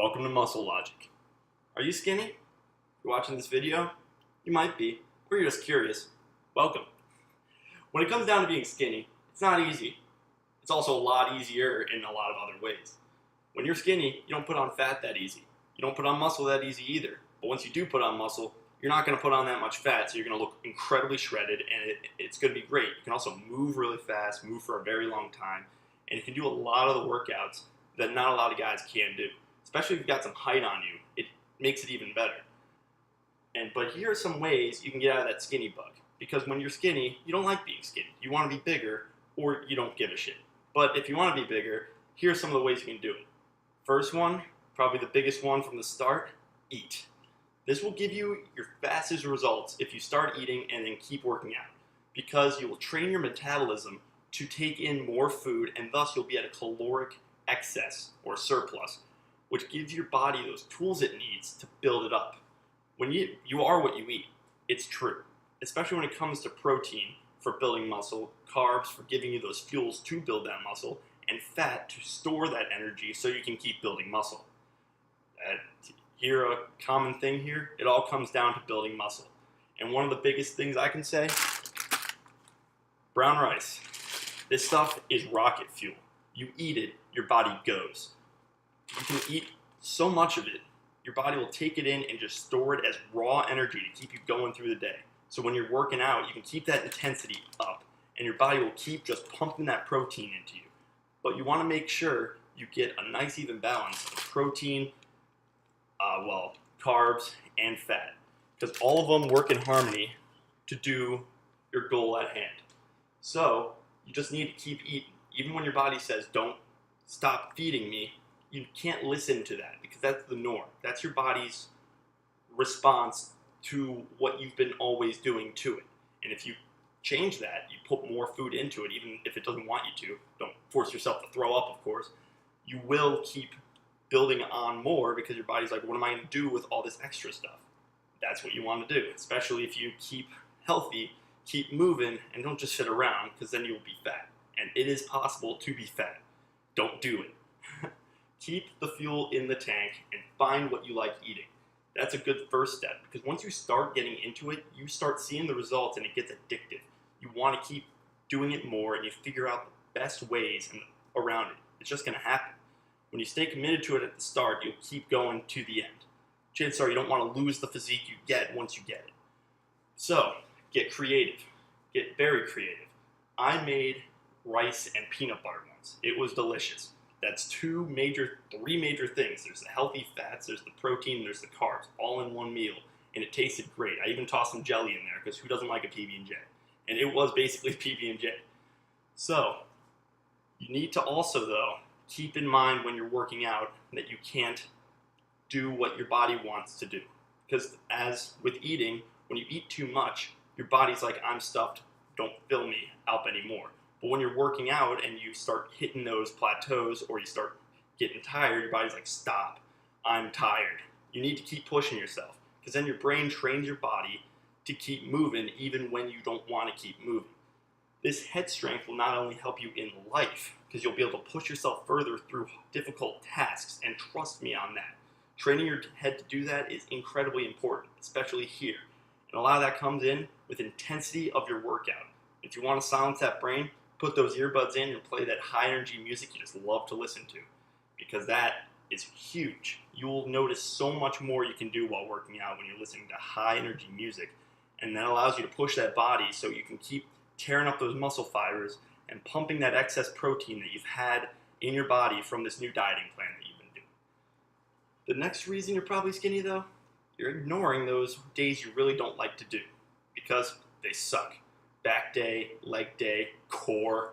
Welcome to Muscle Logic. Are you skinny? If you're watching this video, you might be, or you're just curious. Welcome. When it comes down to being skinny, it's not easy. It's also a lot easier in a lot of other ways. When you're skinny, you don't put on fat that easy. You don't put on muscle that easy either. But once you do put on muscle, you're not going to put on that much fat, so you're going to look incredibly shredded, and it's going to be great. You can also move really fast, move for a very long time, and you can do a lot of the workouts that not a lot of guys can do. Especially if you've got some height on you, it makes it even better. But here are some ways you can get out of that skinny bug. Because when you're skinny, you don't like being skinny. You want to be bigger, or you don't give a shit. But if you want to be bigger, here are some of the ways you can do it. First one, probably the biggest one from the start, eat. This will give you your fastest results if you start eating and then keep working out. Because you will train your metabolism to take in more food, and thus you'll be at a caloric excess or surplus, which gives your body those tools it needs to build it up. When you are what you eat, it's true. Especially when it comes to protein for building muscle, carbs for giving you those fuels to build that muscle, and fat to store that energy so you can keep building muscle. Here, a common thing here, it all comes down to building muscle. And one of the biggest things I can say, brown rice. This stuff is rocket fuel. You eat it, your body goes. You can eat so much of it, your body will take it in and just store it as raw energy to keep you going through the day. So when you're working out, you can keep that intensity up, and your body will keep just pumping that protein into you. But you want to make sure you get a nice even balance of protein, carbs, and fat. Because all of them work in harmony to do your goal at hand. So you just need to keep eating. Even when your body says, don't stop feeding me, you can't listen to that because that's the norm. That's your body's response to what you've been always doing to it. And if you change that, you put more food into it, even if it doesn't want you to, don't force yourself to throw up, of course, you will keep building on more because your body's like, what am I going to do with all this extra stuff? That's what you want to do, especially if you keep healthy, keep moving, and don't just sit around because then you'll be fat. And it is possible to be fat. Don't do it. Keep the fuel in the tank and find what you like eating. That's a good first step because once you start getting into it, you start seeing the results and it gets addictive. You want to keep doing it more and you figure out the best ways around it. It's just going to happen. When you stay committed to it at the start, you'll keep going to the end. Chances are you don't want to lose the physique you get once you get it. So, get creative. Get very creative. I made rice and peanut butter once. It was delicious. That's three major things. There's the healthy fats, there's the protein, there's the carbs, all in one meal. And it tasted great. I even tossed some jelly in there because who doesn't like a PB&J? And it was basically PB&J. So, you need to also, though, keep in mind when you're working out that you can't do what your body wants to do. Because as with eating, when you eat too much, your body's like, I'm stuffed, don't fill me up anymore. But when you're working out and you start hitting those plateaus or you start getting tired, your body's like, stop, I'm tired. You need to keep pushing yourself because then your brain trains your body to keep moving even when you don't want to keep moving. This head strength will not only help you in life because you'll be able to push yourself further through difficult tasks, and trust me on that. Training your head to do that is incredibly important, especially here. And a lot of that comes in with intensity of your workout. If you want to silence that brain, put those earbuds in and play that high energy music you just love to listen to, because that is huge. You will notice so much more you can do while working out when you're listening to high energy music, and that allows you to push that body so you can keep tearing up those muscle fibers and pumping that excess protein that you've had in your body from this new dieting plan that you've been doing. The next reason you're probably skinny though, you're ignoring those days you really don't like to do because they suck. Back day, leg day, core.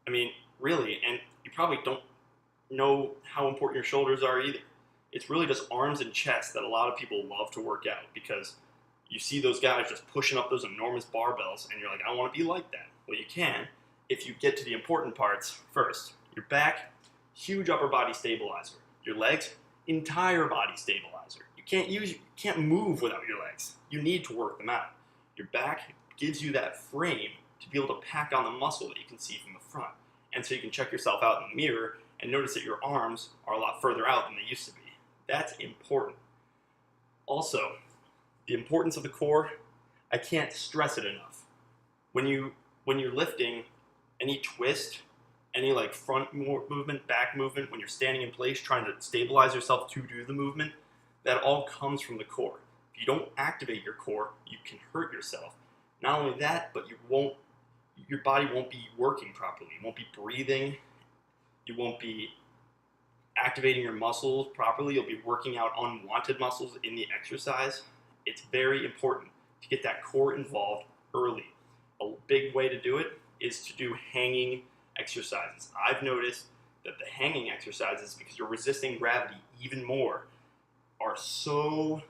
I mean, really, and you probably don't know how important your shoulders are either. It's really just arms and chest that a lot of people love to work out because you see those guys just pushing up those enormous barbells and you're like, I want to be like that. Well, you can if you get to the important parts first. Your back, huge upper body stabilizer. Your legs, entire body stabilizer. You can't move without your legs. You need to work them out. Your back gives you that frame to be able to pack on the muscle that you can see from the front. And so you can check yourself out in the mirror and notice that your arms are a lot further out than they used to be. That's important. Also, the importance of the core, I can't stress it enough. When you're lifting, any twist, any like front movement, back movement, when you're standing in place trying to stabilize yourself to do the movement, that all comes from the core. If you don't activate your core, you can hurt yourself. Not only that, but your body won't be working properly. You won't be breathing. You won't be activating your muscles properly. You'll be working out unwanted muscles in the exercise. It's very important to get that core involved early. A big way to do it is to do hanging exercises. I've noticed that the hanging exercises, because you're resisting gravity even more, are so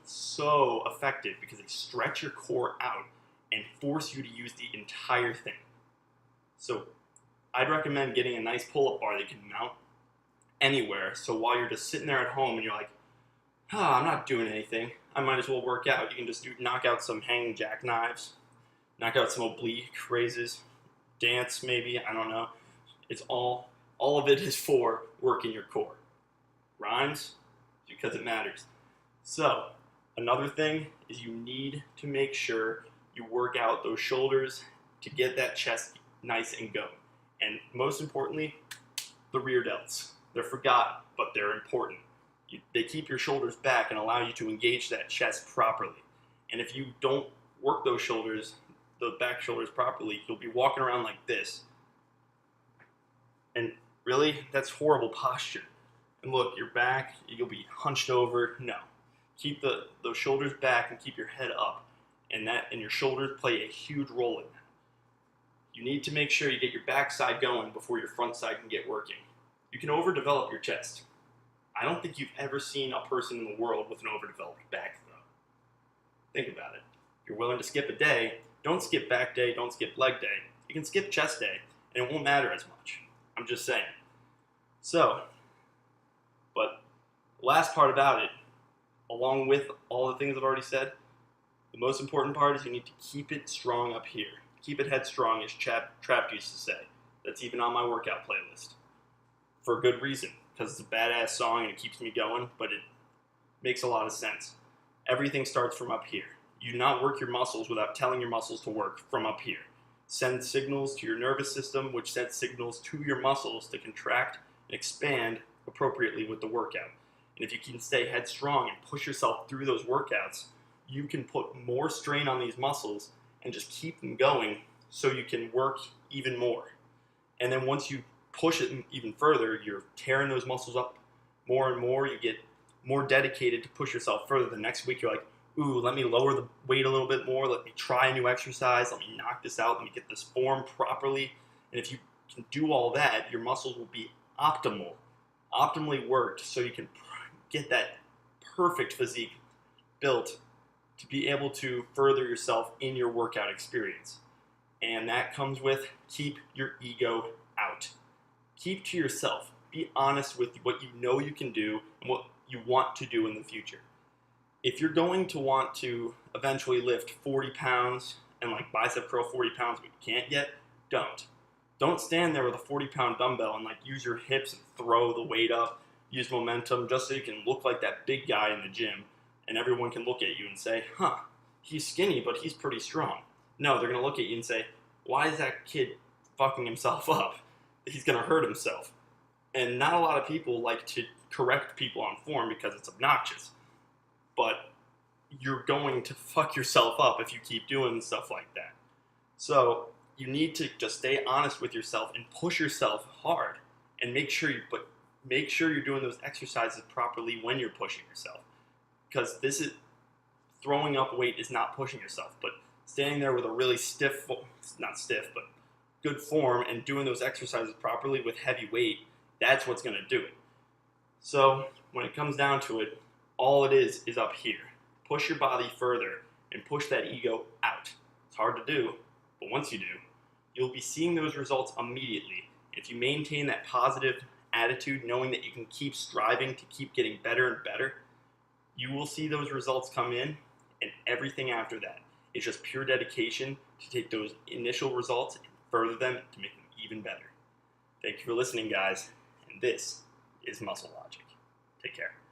effective because they stretch your core out and force you to use the entire thing. So I'd recommend getting a nice pull-up bar that you can mount anywhere. So while you're just sitting there at home and you're like, I'm not doing anything, I might as well work out. You can just knock out some hanging jackknives, knock out some oblique raises, dance maybe, I don't know. It's all of it is for working your core. Rhymes? Because it matters. So, another thing is you need to make sure you work out those shoulders to get that chest nice and going. And most importantly, the rear delts. They're forgotten, but they're important. They keep your shoulders back and allow you to engage that chest properly. And if you don't work those shoulders, the back shoulders properly, you'll be walking around like this. And really, that's horrible posture. And look, your back, you'll be hunched over. No. Keep those shoulders back and keep your head up. And your shoulders play a huge role in that. You need to make sure you get your back side going before your front side can get working. You can overdevelop your chest. I don't think you've ever seen a person in the world with an overdeveloped back, though. Think about it. If you're willing to skip a day, don't skip back day, don't skip leg day. You can skip chest day, and it won't matter as much. I'm just saying. So, but the last part about it, along with all the things I've already said, the most important part is you need to keep it strong up here. Keep it headstrong, as Trap used to say. That's even on my workout playlist. For a good reason, because it's a badass song and it keeps me going, but it makes a lot of sense. Everything starts from up here. You do not work your muscles without telling your muscles to work from up here. Send signals to your nervous system, which sends signals to your muscles to contract and expand appropriately with the workout. And if you can stay headstrong and push yourself through those workouts, you can put more strain on these muscles and just keep them going so you can work even more. And then once you push it even further, you're tearing those muscles up more and more. You get more dedicated to push yourself further. The next week you're like, ooh, let me lower the weight a little bit more. Let me try a new exercise. Let me knock this out. Let me get this form properly. And if you can do all that, your muscles will be optimally worked so you can get that perfect physique built to be able to further yourself in your workout experience. And that comes with keep your ego out. Keep to yourself. Be honest with what you know you can do and what you want to do in the future. If you're going to want to eventually lift 40 pounds and like bicep curl 40 pounds but you can't yet, don't. Don't stand there with a 40-pound dumbbell and like use your hips and throw the weight up, use momentum just so you can look like that big guy in the gym and everyone can look at you and say, he's skinny but he's pretty strong. No, they're going to look at you and say, why is that kid fucking himself up? He's going to hurt himself. And not a lot of people like to correct people on form because it's obnoxious. But you're going to fuck yourself up if you keep doing stuff like that. So you need to just stay honest with yourself and push yourself hard and make sure you're doing those exercises properly when you're pushing yourself. Because throwing up weight is not pushing yourself, but standing there with a really not stiff, but good form and doing those exercises properly with heavy weight, that's what's going to do it. So when it comes down to it, all it is up here. Push your body further and push that ego out. It's hard to do, but once you do, you'll be seeing those results immediately. If you maintain that positive attitude, knowing that you can keep striving to keep getting better and better, you will see those results come in, and everything after that is just pure dedication to take those initial results and further them to make them even better. Thank you for listening, guys, and this is Muscle Logic. Take care.